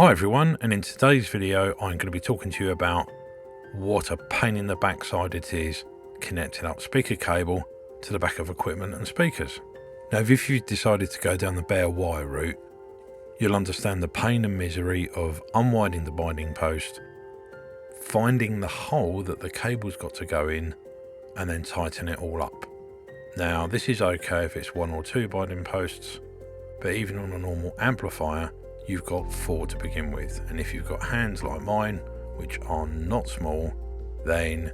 Hi everyone, and in today's video I'm going to be talking to you about what a pain in the backside it is connecting up speaker cable to the back of equipment and speakers. Now if you've decided to go down the bare wire route, you'll understand the pain and misery of unwinding the binding post, finding the hole that the cable's got to go in, and then tighten it all up. Now this is okay if it's one or two binding posts, but even on a normal amplifier you've got 4 to begin with, and if you've got hands like mine, which are not small, then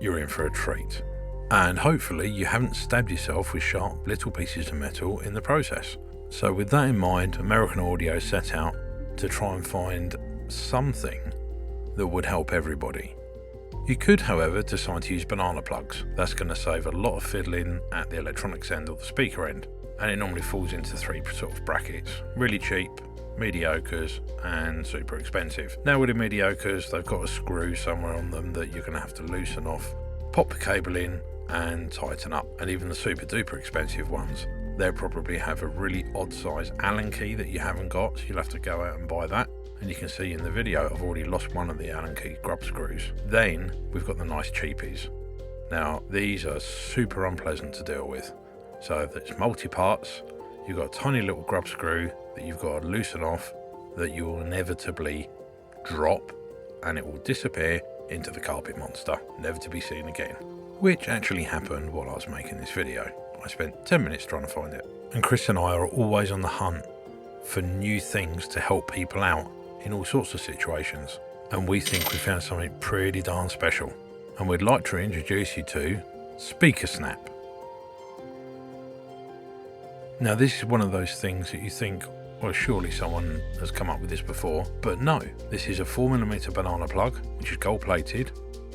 you're in for a treat. And hopefully you haven't stabbed yourself with sharp little pieces of metal in the process. So with that in mind, American Audio set out to try and find something that would help everybody. You could, however, decide to use banana plugs. That's going to save a lot of fiddling at the electronics end or the speaker end, and it normally falls into 3 sort of brackets: really cheap, mediocres, and super expensive. Now with the mediocres, they've got a screw somewhere on them that you're going to have to loosen off, pop the cable in and tighten up. And even the super duper expensive ones, they'll probably have a really odd size Allen key that you haven't got, so you'll have to go out and buy that. And you can see in the video I've already lost one of the Allen key grub screws. Then we've got the nice cheapies. Now these are super unpleasant to deal with. So it's multi-parts. You've got a tiny little grub screw that you've got to loosen off, that you will inevitably drop, and it will disappear into the carpet monster, never to be seen again. Which actually happened while I was making this video. I spent 10 minutes trying to find it. And Chris and I are always on the hunt for new things to help people out in all sorts of situations. And we think we found something pretty darn special. And we'd like to introduce you to Speaker Snap. Now this is one of those things that you think, well, surely someone has come up with this before, but no, this is a 4mm banana plug, which is gold plated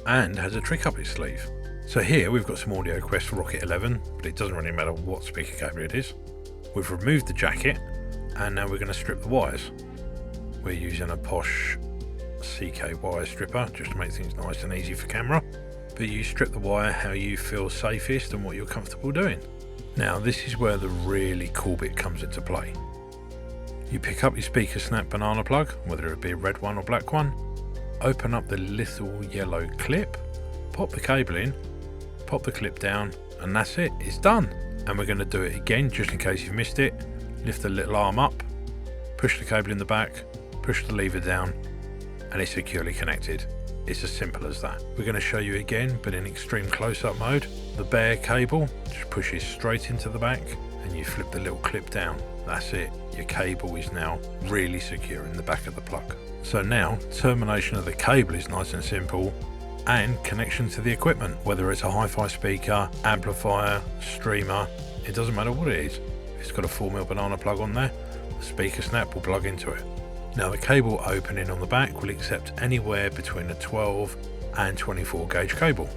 and has a trick up its sleeve. So here we've got some Audio Quest Rocket 11, but it doesn't really matter what speaker cable it is. We've removed the jacket, and now we're going to strip the wires. We're using a posh CK wire stripper just to make things nice and easy for camera, but you strip the wire how you feel safest and what you're comfortable doing. Now this is where the really cool bit comes into play. You pick up your Speaker Snap banana plug, whether it be a red one or black one, open up the little yellow clip, pop the cable in, pop the clip down, and that's it, it's done. And we're going to do it again just in case you've missed it. Lift the little arm up, push the cable in the back, push the lever down, and it's securely connected. It's as simple as that. We're going to show you again, but in extreme close-up mode. The bare cable just pushes straight into the back, and you flip the little clip down. That's it. Your cable is now really secure in the back of the plug. So now termination of the cable is nice and simple, and connection to the equipment, whether it's a hi-fi speaker, amplifier, streamer, it doesn't matter what it is. If it's got a 4mm banana plug on there, the Speaker Snap will plug into it. Now the cable opening on the back will accept anywhere between a 12 and 24 gauge cable.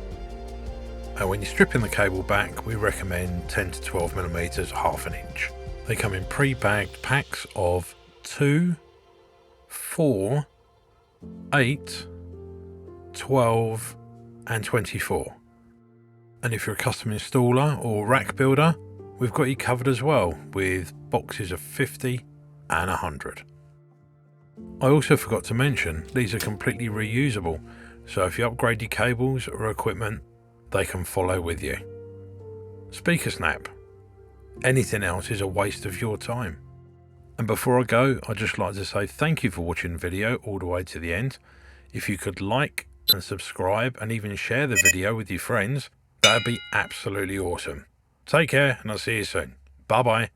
And when you're stripping the cable back, we recommend 10 to 12mm, half an inch. They come in pre-bagged packs of 2, 4, 8, 12 and 24. And if you're a custom installer or rack builder, we've got you covered as well with boxes of 50 and 100. I also forgot to mention, these are completely reusable, so if you upgrade your cables or equipment, they can follow with you. Speaker Snap. Anything else is a waste of your time. And before I go, I'd just like to say thank you for watching the video all the way to the end. If you could like and subscribe and even share the video with your friends, that'd be absolutely awesome. Take care, and I'll see you soon. Bye bye.